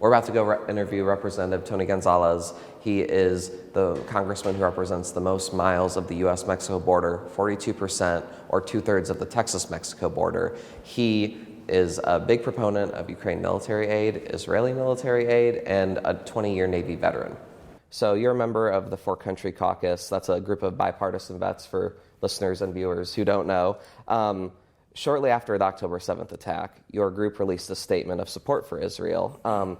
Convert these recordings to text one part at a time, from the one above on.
We're about to go interview Representative Tony Gonzales. He is the congressman who represents the most miles of the U.S.-Mexico border, 42%, or two-thirds of the Texas-Mexico border. He is a big proponent of Ukraine military aid, Israeli military aid, and a 20-year Navy veteran. So you're a member of the Four Country Caucus. That's a group of bipartisan vets for listeners and viewers who don't know. Shortly after the October 7th attack, your group released a statement of support for Israel.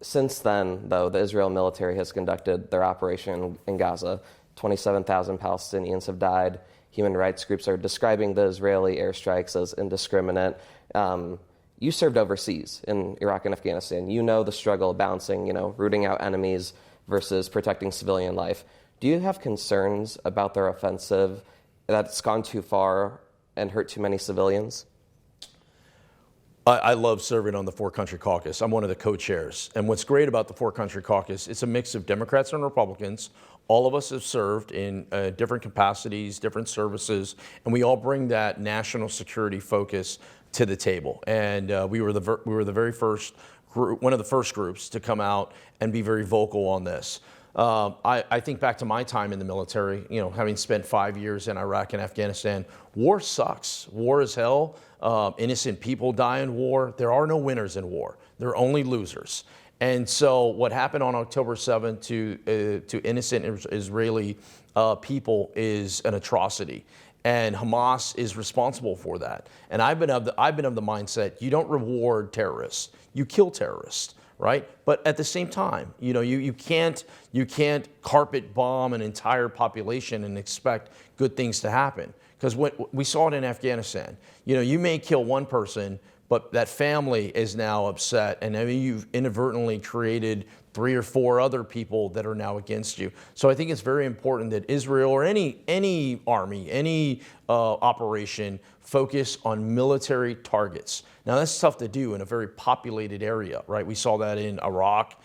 Since then, though, the Israel military has conducted their operation in Gaza. 27,000 Palestinians have died. Human rights groups are describing the Israeli airstrikes as indiscriminate. You served overseas in Iraq and Afghanistan. You know the struggle of balancing, rooting out enemies versus protecting civilian life. Do you have concerns about their offensive that's gone too far and hurt too many civilians? I love serving on the Four Country Caucus. I'm one of the co-chairs. And what's great about the Four Country Caucus, it's a mix of Democrats and Republicans. All of us have served in different capacities, different services, and we all bring that national security focus to the table. And we were the very first group, one of the first groups to come out and be very vocal on this. I think back to my time in the military, having spent 5 years in Iraq and Afghanistan. War sucks. War is hell. Innocent people die in war. There are no winners in war. There are only losers. And so what happened on October 7th to innocent Israeli people is an atrocity. And Hamas is responsible for that. And I've been of the mindset, you don't reward terrorists, you kill terrorists. Right? But at the same time, you can't carpet bomb an entire population and expect good things to happen. Because we saw it in Afghanistan. You may kill one person, but that family is now upset, and you've inadvertently created 3 or 4 other people that are now against you. So I think it's very important that Israel or any army, any operation focus on military targets. Now that's tough to do in a very populated area, right? We saw that in Iraq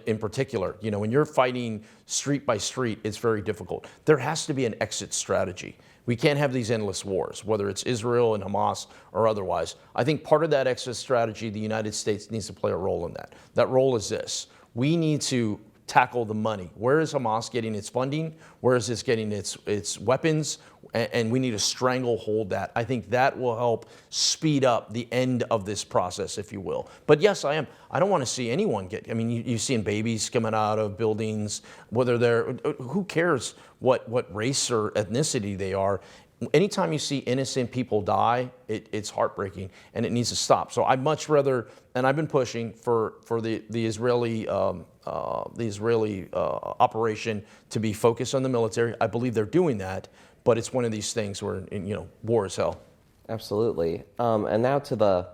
in particular. When you're fighting street by street, it's very difficult. There has to be an exit strategy. We can't have these endless wars, whether it's Israel and Hamas or otherwise. I think part of that exit strategy, the United States needs to play a role in that. That role is this. We need to tackle the money. Where is Hamas getting its funding? Where is this getting its weapons? And we need to stranglehold that. I think that will help speed up the end of this process, if you will. But yes, I don't want to see anyone get, you've seen babies coming out of buildings, who cares what race or ethnicity they are. Anytime you see innocent people die, it's heartbreaking, and it needs to stop. So I'd much rather, and I've been pushing for the Israeli operation to be focused on the military. I believe they're doing that, but it's one of these things where war is hell. Absolutely. And now to the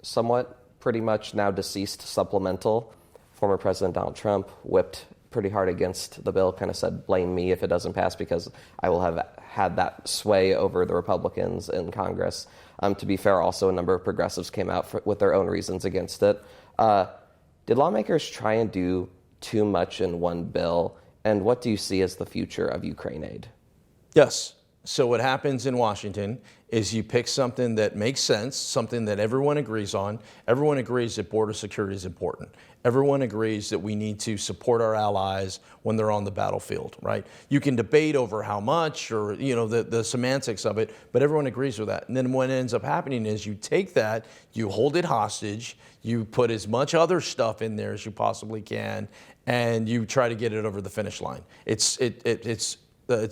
somewhat pretty much now deceased supplemental. Former President Donald Trump whipped pretty hard against the bill, kind of said, blame me if it doesn't pass because I will have had that sway over the Republicans in Congress. To be fair, also a number of progressives came out with their own reasons against it. Did lawmakers try and do too much in one bill? And what do you see as the future of Ukraine aid? Yes. So what happens in Washington is you pick something that makes sense, something that everyone agrees on. Everyone agrees that border security is important. Everyone agrees that we need to support our allies when they're on the battlefield, right? You can debate over how much or, the semantics of it, but everyone agrees with that. And then what ends up happening is you take that, you hold it hostage, you put as much other stuff in there as you possibly can, and you try to get it over the finish line. It's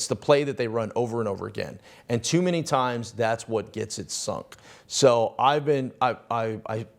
the play that they run over and over again. And too many times, that's what gets it sunk. So I've been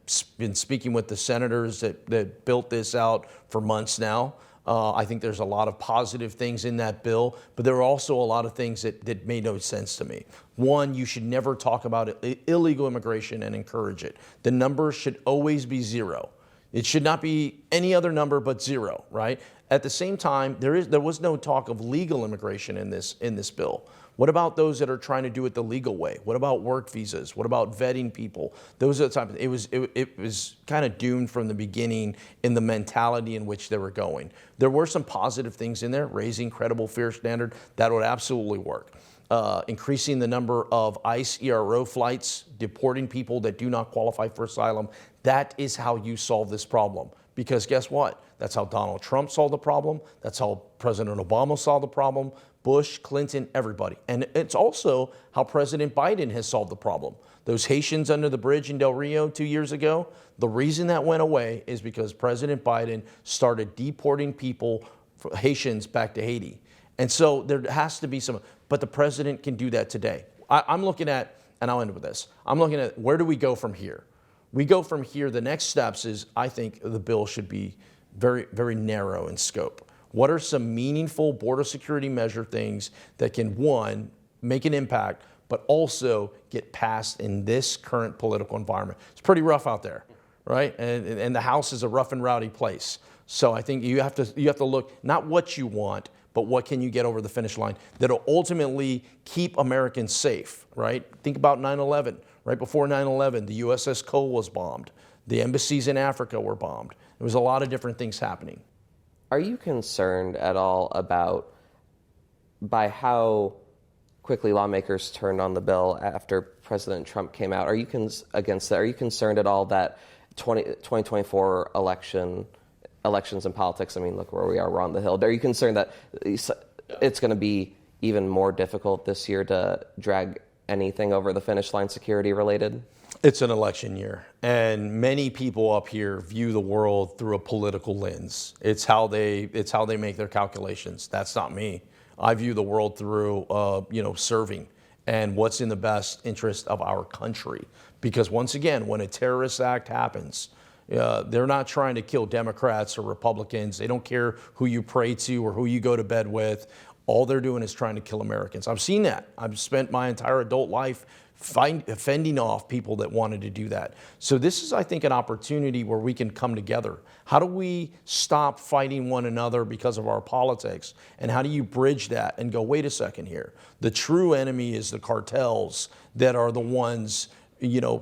speaking with the senators that built this out for months now. I think there's a lot of positive things in that bill, but there are also a lot of things that made no sense to me. One, you should never talk about illegal immigration and encourage it. The number should always be 0. It should not be any other number but 0, right? At the same time, there was no talk of legal immigration in this bill. What about those that are trying to do it the legal way? What about work visas? What about vetting people? Those are the type of, it was kind of doomed from the beginning in the mentality in which they were going. There were some positive things in there, raising credible fear standard. That would absolutely work. Increasing the number of ICE ERO flights, deporting people that do not qualify for asylum. That is how you solve this problem. because guess what? That's how Donald Trump solved the problem. That's how President Obama solved the problem. Bush, Clinton, everybody. And it's also how President Biden has solved the problem. Those Haitians under the bridge in Del Rio 2 years ago, the reason that went away is because President Biden started deporting people, Haitians, back to Haiti. And so there has to be some, but the president can do that today. I'm looking at, and I'll end with this, I'm looking at where do we go from here? We go from here, the next steps is, I think the bill should be very, very narrow in scope. What are some meaningful border security measure things that can, one, make an impact, but also get passed in this current political environment? It's pretty rough out there, right? And the House is a rough and rowdy place. So I think you have to look, not what you want, but what can you get over the finish line that'll ultimately keep Americans safe, right? Think about 9/11. Right before 9/11, the USS Cole was bombed. The embassies in Africa were bombed. There was a lot of different things happening. Are you concerned at all by how quickly lawmakers turned on the bill after President Trump came out? Are you against that? Are you concerned at all that 2024 elections and politics, I mean, look where we are, we're on the Hill. Are you concerned that it's going to be even more difficult this year to drag anything over the finish line security related? It's an election year, and many people up here view the world through a political lens. It's how they make their calculations. That's not me. I view the world through serving and what's in the best interest of our country. Because once again, when a terrorist act happens, they're not trying to kill Democrats or Republicans. They don't care who you pray to or who you go to bed with. All they're doing is trying to kill Americans. I've seen that. I've spent my entire adult life fending off people that wanted to do that. So this is, I think, an opportunity where we can come together. How do we stop fighting one another because of our politics? And how do you bridge that and go, wait a second here. The true enemy is the cartels that are the ones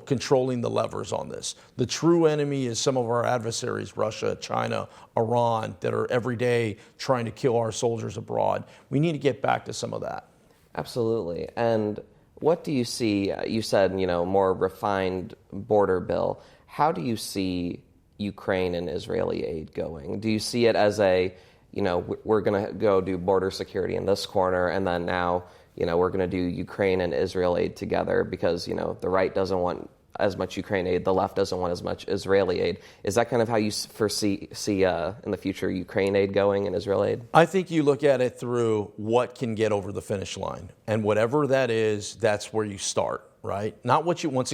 controlling the levers on this. The true enemy is some of our adversaries, Russia, China, Iran, that are every day trying to kill our soldiers abroad. We need to get back to some of that. Absolutely. And what do you see? You said, more refined border bill. How do you see Ukraine and Israeli aid going? Do you see it as we're going to go do border security in this corner, and then now we're going to do Ukraine and Israel aid together because, the right doesn't want as much Ukraine aid, the left doesn't want as much Israeli aid. Is that kind of how you see in the future Ukraine aid going and Israel aid? I think you look at it through what can get over the finish line. And whatever that is, that's where you start, right? Not what you want.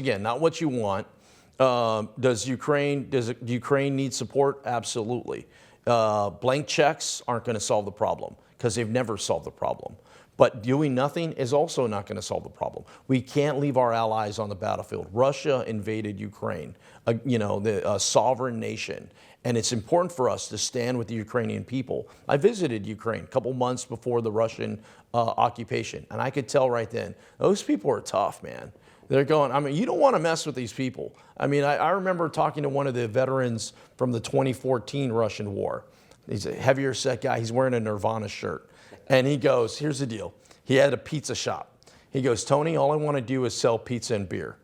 Does Ukraine need support? Absolutely. Blank checks aren't going to solve the problem because they've never solved the problem. But doing nothing is also not going to solve the problem. We can't leave our allies on the battlefield. Russia invaded Ukraine, a sovereign nation. And it's important for us to stand with the Ukrainian people. I visited Ukraine a couple months before the Russian occupation. And I could tell right then, those people are tough, man. They're going, you don't want to mess with these people. I remember talking to one of the veterans from the 2014 Russian war. He's a heavier set guy. He's wearing a Nirvana shirt. And he goes, here's the deal. He had a pizza shop. He goes, Tony, all I want to do is sell pizza and beer.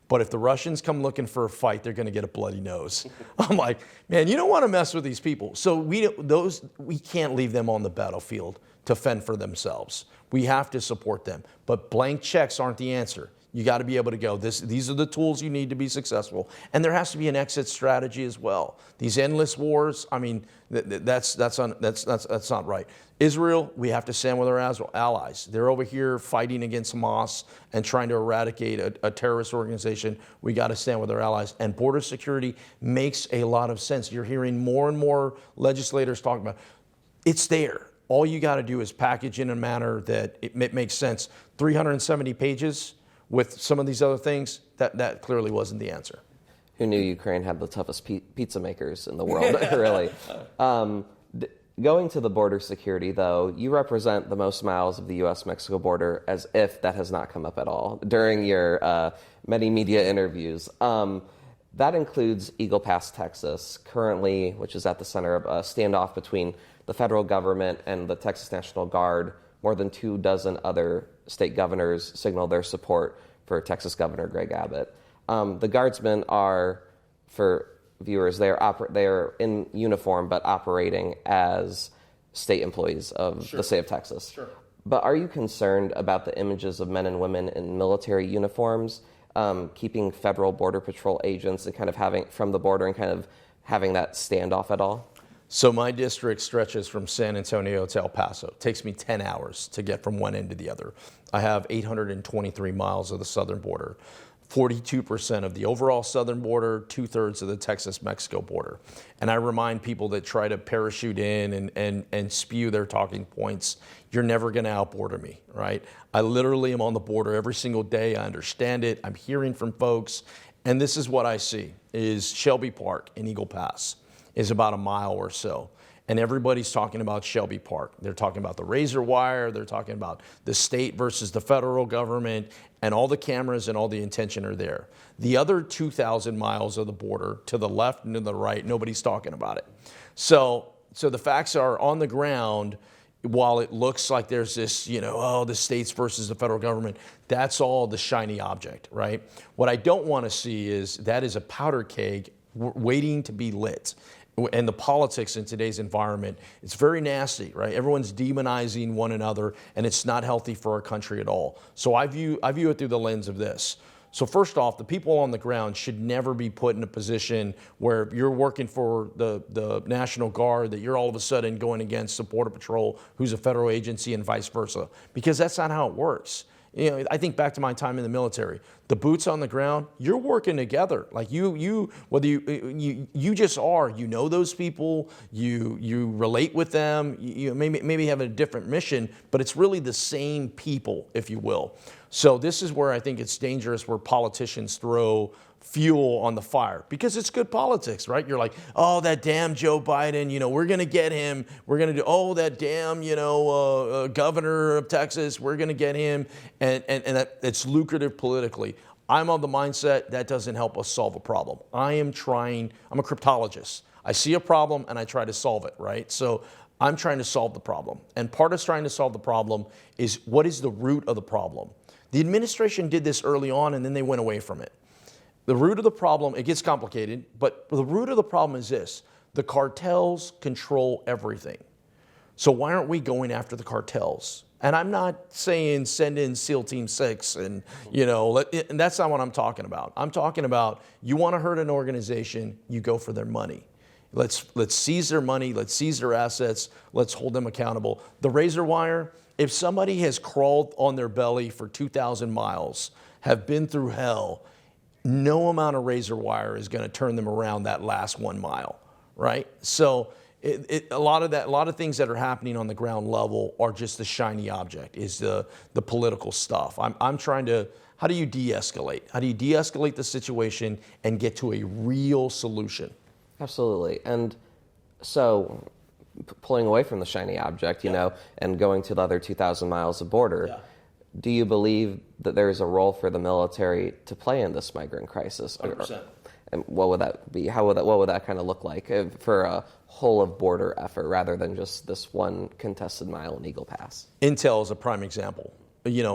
But if the Russians come looking for a fight, they're going to get a bloody nose. I'm like, man, you don't want to mess with these people. So we can't leave them on the battlefield to fend for themselves. We have to support them. But blank checks aren't the answer. You got to be able to go, these are the tools you need to be successful. And there has to be an exit strategy as well. These endless wars, that's not right. Israel, we have to stand with our allies. They're over here fighting against Hamas and trying to eradicate a terrorist organization. We got to stand with our allies. And border security makes a lot of sense. You're hearing more and more legislators talking about it. It's there. All you got to do is package in a manner that it makes sense. 370 pages with some of these other things, that clearly wasn't the answer. Who knew Ukraine had the toughest pizza makers in the world, really? Going to the border security, though, you represent the most miles of the U.S.-Mexico border, as if that has not come up at all during your many media interviews. That includes Eagle Pass, Texas, currently, which is at the center of a standoff between the federal government and the Texas National Guard. More than 24 other state governors signaled their support for Texas Governor Greg Abbott. The Guardsmen are, for viewers, they're in uniform but operating as state employees of the state of Texas. Sure. But are you concerned about the images of men and women in military uniforms keeping federal Border Patrol agents and kind of having from the border and kind of having that standoff at all? So my district stretches from San Antonio to El Paso. It takes me 10 hours to get from one end to the other. I have 823 miles of the southern border, 42% of the overall southern border, 2/3 of the Texas-Mexico border. And I remind people that try to parachute in and spew their talking points, you're never going to outborder me, right? I literally am on the border every single day. I understand it. I'm hearing from folks. And this is what I see, is Shelby Park in Eagle Pass is about a mile or so. And everybody's talking about Shelby Park. They're talking about the razor wire. They're talking about the state versus the federal government, and all the cameras and all the intention are there. The other 2,000 miles of the border to the left and to the right, nobody's talking about it. So the facts are on the ground. While it looks like there's this, the states versus the federal government, that's all the shiny object, right? What I don't want to see is that is a powder keg waiting to be lit. And the politics in today's environment, it's very nasty, right? Everyone's demonizing one another, and it's not healthy for our country at all. So I view it through the lens of this. So first off, the people on the ground should never be put in a position where you're working for the National Guard, that you're all of a sudden going against the Border Patrol, who's a federal agency, and vice versa, because that's not how it works. I think back to my time in the military. The boots on the ground, you're working together. Like whether you just are. You know those people. You relate with them. You maybe have a different mission, but it's really the same people, if you will. So this is where I think it's dangerous, where politicians throw fuel on the fire, because it's good politics, right? You're like, oh, that damn Joe Biden, we're going to get him. We're going to do, oh, that damn, governor of Texas, we're going to get him. And that, it's lucrative politically. I'm of the mindset that doesn't help us solve a problem. I'm a cryptologist. I see a problem and I try to solve it, right? So I'm trying to solve the problem. And part of trying to solve the problem is, what is the root of the problem? The administration did this early on and then they went away from it. The root of the problem, it gets complicated, but the root of the problem is this: the cartels control everything. So why aren't we going after the cartels? And I'm not saying send in SEAL Team 6 and, and that's not what I'm talking about. I'm talking about, you want to hurt an organization, you go for their money. Let's seize their money, let's seize their assets, let's hold them accountable. The razor wire, if somebody has crawled on their belly for 2,000 miles, have been through hell, no amount of razor wire is going to turn them around that last 1 mile, right? So a lot of things that are happening on the ground level are just the shiny object, is the political stuff. I'm trying to, how do you de-escalate? How do you de-escalate the situation and get to a real solution? Absolutely. And so pulling away from the shiny object, and going to the other 2,000 miles of border, do you believe that there is a role for the military to play in this migrant crisis? 100%. And what would that be? What would that kind of look like for a whole of border effort, rather than just this one contested mile in Eagle Pass? Intel is a prime example.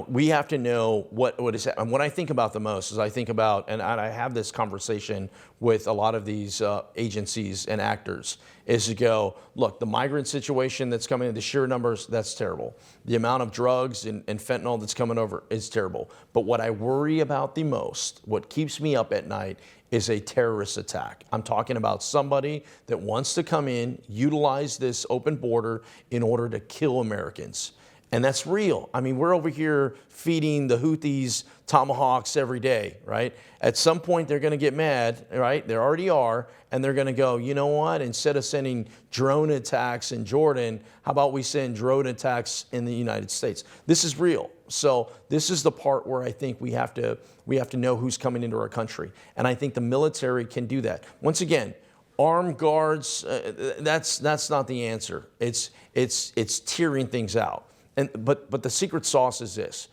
We have to know what is, and what I think about the most is I think about, and I have this conversation with a lot of these agencies and actors, is to go, look, the migrant situation that's coming in, the sheer numbers, that's terrible. The amount of drugs and fentanyl that's coming over is terrible. But what I worry about the most, what keeps me up at night, is a terrorist attack. I'm talking about somebody that wants to come in, utilize this open border in order to kill Americans. And that's real. I mean, we're over here feeding the Houthis tomahawks every day, right? At some point, they're going to get mad, right? They already are. And they're going to go, you know what? Instead of sending drone attacks in Jordan, how about we send drone attacks in the United States? This is real. So this is the part where I think we have to know who's coming into our country. And I think the military can do that. Once again, armed guards, that's not the answer. It's tearing things out. But the secret sauce is this: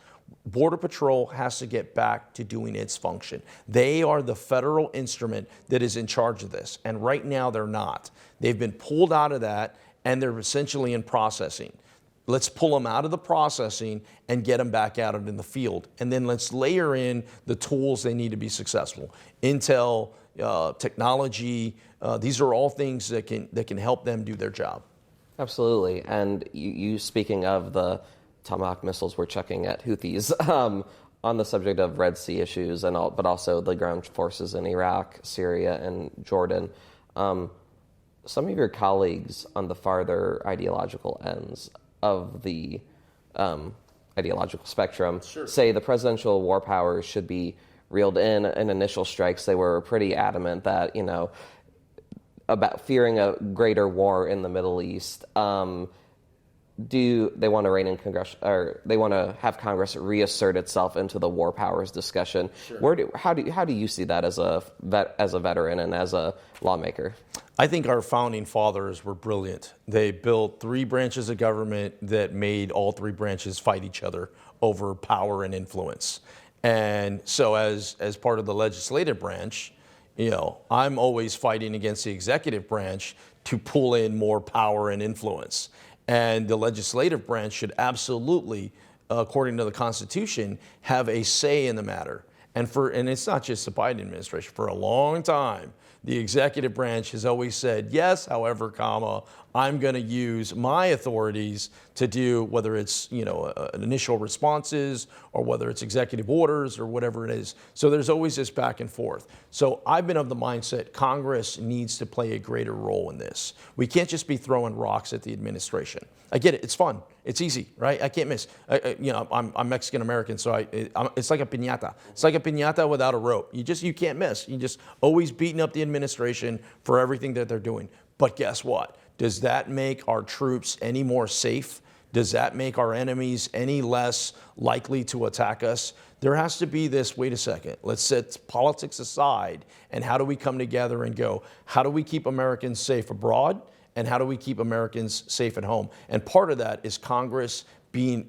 Border Patrol has to get back to doing its function. They are the federal instrument that is in charge of this. And right now they're not. They've been pulled out of that, and they're essentially in processing. Let's pull them out of the processing and get them back out in the field. And then let's layer in the tools they need to be successful. Intel, technology, these are all things that can help them do their job. Absolutely. And you speaking of the Tomahawk missiles we're chucking at Houthis, on the subject of Red Sea issues, but also the ground forces in Iraq, Syria, and Jordan, some of your colleagues on the farther ideological ends of the ideological spectrum say the presidential war powers should be reeled in initial strikes. They were pretty adamant that, about fearing a greater war in the Middle East. Do they want to rein in or they want to have Congress reassert itself into the war powers discussion? Sure. How do you see that as a veteran and as a lawmaker? I think our founding fathers were brilliant. They built 3 branches of government that made all 3 branches fight each other over power and influence. And so as part of the legislative branch, I'm always fighting against the executive branch to pull in more power and influence. And the legislative branch should absolutely, according to the Constitution, have a say in the matter. And it's not just the Biden administration. For a long time, the executive branch has always said, yes, however, I'm going to use my authorities to do, whether it's initial responses or whether it's executive orders or whatever it is. So there's always this back and forth. So I've been of the mindset Congress needs to play a greater role in this. We can't just be throwing rocks at the administration. I get it. It's fun. It's easy, right? I can't miss. I'm Mexican American, so it's like a piñata. It's like a piñata without a rope. You can't miss. You just always beating up the administration for everything that they're doing. But guess what? Does that make our troops any more safe? Does that make our enemies any less likely to attack us? There has to be this, wait a second, let's set politics aside, and how do we come together and go, how do we keep Americans safe abroad, and how do we keep Americans safe at home? And part of that is Congress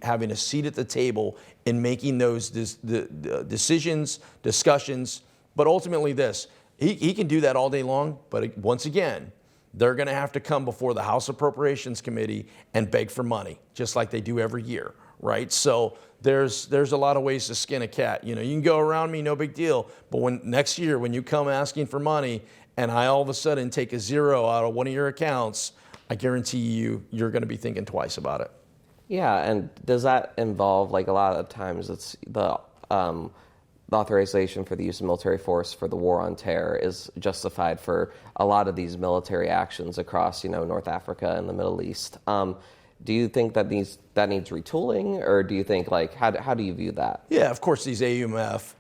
having a seat at the table in making those decisions, discussions, but ultimately this, he can do that all day long, but once again, they're going to have to come before the House Appropriations Committee and beg for money, just like they do every year, right? So there's a lot of ways to skin a cat. You can go around me, no big deal. But next year, when you come asking for money and I all of a sudden take a 0 out of one of your accounts, I guarantee you're going to be thinking twice about it. Yeah, and does that involve, a lot of times it's the authorization for the use of military force for the war on terror is justified for a lot of these military actions across, North Africa and the Middle East. Do you think that needs retooling, or do you think how do you view that? Yeah, of course, these AUMF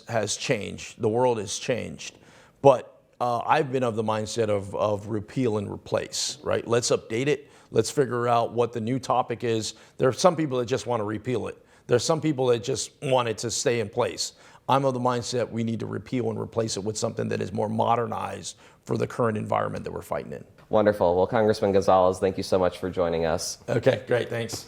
has changed. The world has changed, but I've been of the mindset of repeal and replace. Right? Let's update it. Let's figure out what the new topic is. There are some people that just want to repeal it. There's some people that just want it to stay in place. I'm of the mindset we need to repeal and replace it with something that is more modernized for the current environment that we're fighting in. Wonderful. Well, Congressman Gonzales, thank you so much for joining us. Okay, great. Thanks.